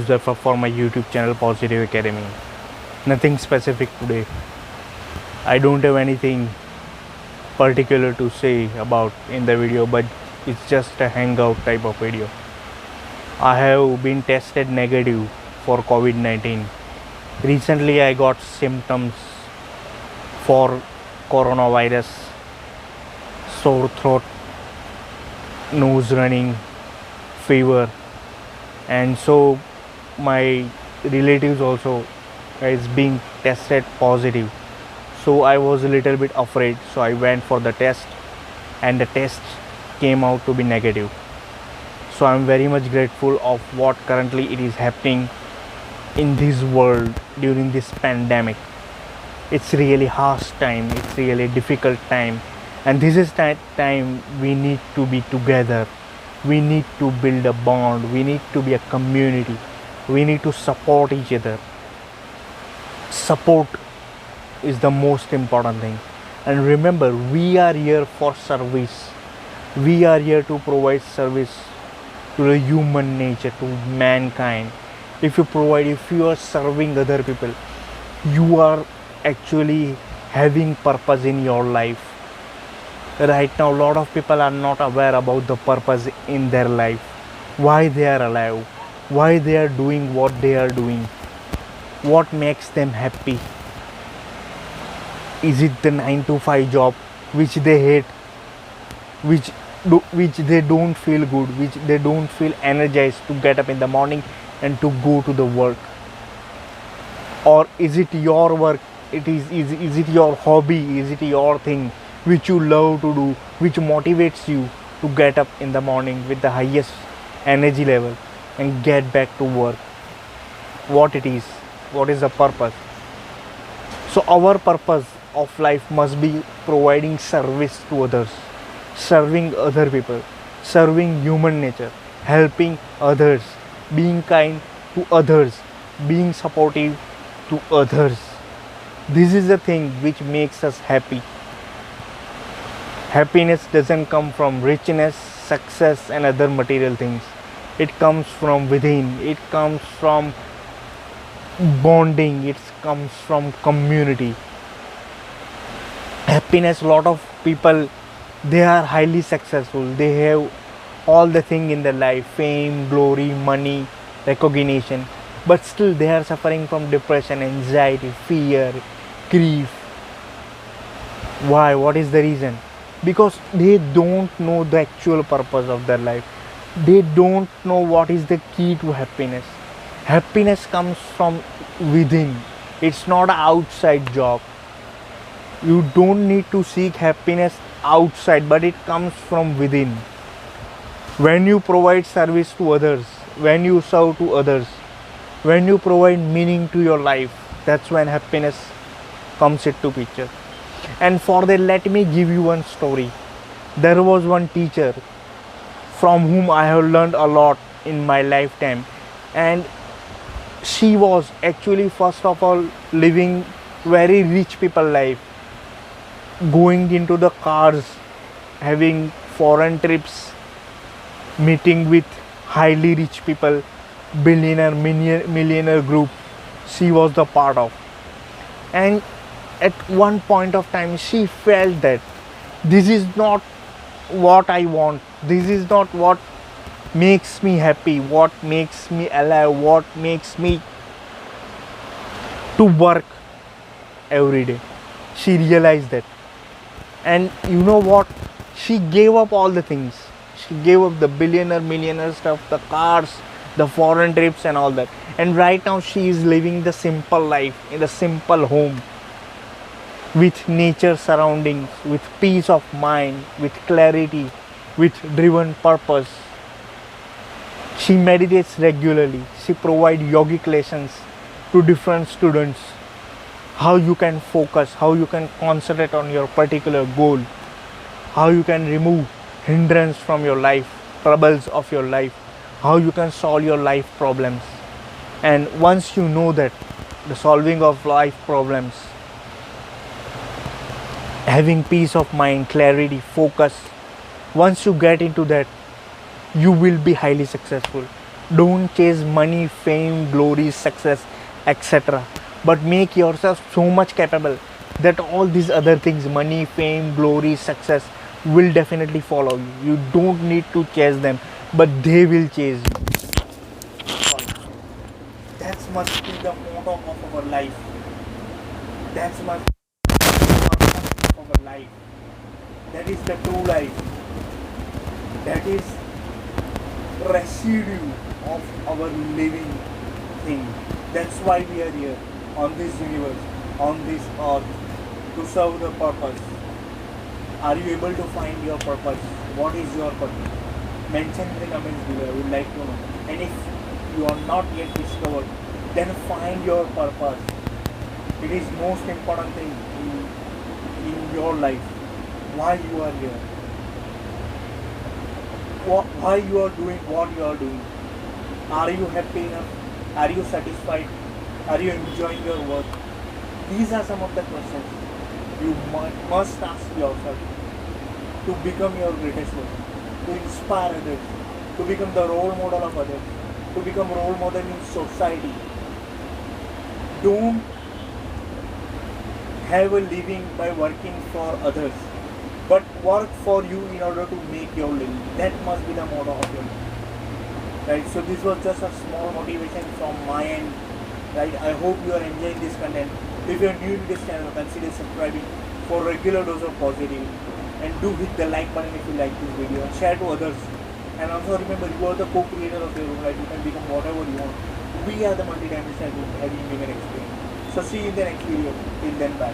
Muzaffar for my YouTube channel Positive Academy. Nothing specific today. I don't have anything particular to say about in the video, but it's just a hangout type of video. I have been tested negative for COVID-19. Recently I got symptoms for coronavirus, sore throat, nose running, fever, and so my relatives also is being tested positive. So I was a little bit afraid, so I went for the test and the test came out to be negative. So I'm very much grateful of what currently it is happening in this world during this pandemic. It's really harsh time, it's really difficult time, and this is that time we need to be together. We need to build a bond, we need to be a community, we need to support each other. Support is the most important thing. And remember, we are here for service. We are here to provide service to the human nature, to mankind. If you are serving other people, you are actually having purpose in your life. Right now, a lot of people are not aware about the purpose in their life, why they are alive, why they are doing what they are doing, what makes them happy. Is it the 9 to 5 job which they hate, which they don't feel good, which they don't feel energized to get up in the morning and to go to the work? Or is it your work? Is it your hobby? Is it your thing which you love to do, which motivates you to get up in the morning with the highest energy level and get back to work? What it is? What is the purpose? So our purpose of life must be providing service to others, serving other people, serving human nature, helping others, being kind to others, being supportive to others. This is the thing which makes us happy. Happiness doesn't come from richness, success and other material things. It comes from within. It comes from bonding. It comes from community. Happiness, a lot of people, they are highly successful. They have all the thing in their life, fame, glory, money, recognition, but still they are suffering from depression, anxiety, fear, grief. Why? What is the reason? Because they don't know the actual purpose of their life. They don't know what is the key to happiness. Happiness comes from within. It's not an outside job. You don't need to seek happiness outside, but it comes from within. When you provide service to others, when you serve to others, when you provide meaning to your life, that's when happiness comes into picture. And for that, let me give you one story. There was one teacher from whom I have learned a lot in my lifetime, and she was actually first of all living very rich people life, going into the cars, having foreign trips, meeting with highly rich people, billionaire, millionaire group she was the part of. And at one point of time she felt that this is not what I want, this is not what makes me happy, what makes me alive, what makes me to work every day. She realized that, and you know what, she gave up all the things. She gave up the billionaire, millionaire stuff, the cars, the foreign trips and all that, and right now she is living the simple life in a simple home, with nature surroundings, with peace of mind, with clarity, with driven purpose. She meditates regularly. She provides yogic lessons to different students, how you can focus, how you can concentrate on your particular goal, how you can remove hindrance from your life, troubles of your life, how you can solve your life problems. And once you know that the solving of life problems, having peace of mind, clarity, focus, once you get into that, you will be highly successful. Don't chase money, fame, glory, success, etc. But make yourself so much capable that all these other things, money, fame, glory, success, will definitely follow you. You don't need to chase them, but they will chase you. That must be the motto of our life. That must be the motto of our life. That is the true life. That is residue of our living thing. That's why we are here on this universe, on this earth, to serve the purpose. Are you able to find your purpose? What is your purpose? Mention in the comments below. I would like to know. And if you are not yet discovered, then find your purpose. It is most important thing in your life. Why you are here? Why you are doing what you are doing? Are you happy enough? Are you satisfied? Are you enjoying your work? These are some of the questions you must ask yourself to become your greatest version, to inspire others, to become the role model of others, to become role model in society. Don't have a living by working for others, but work for you in order to make your living. That must be the motto of your life. Right, so this was just a small motivation from my end. Right, I hope you are enjoying this content. If you are new to this channel, consider subscribing for regular dose of positivity, and do hit the like button if you like this video and share to others. And also remember, you are the co-creator of your own life. You can become whatever you want. We are the multi-dimensional group having human experience. So see you in the next video. Till then, bye.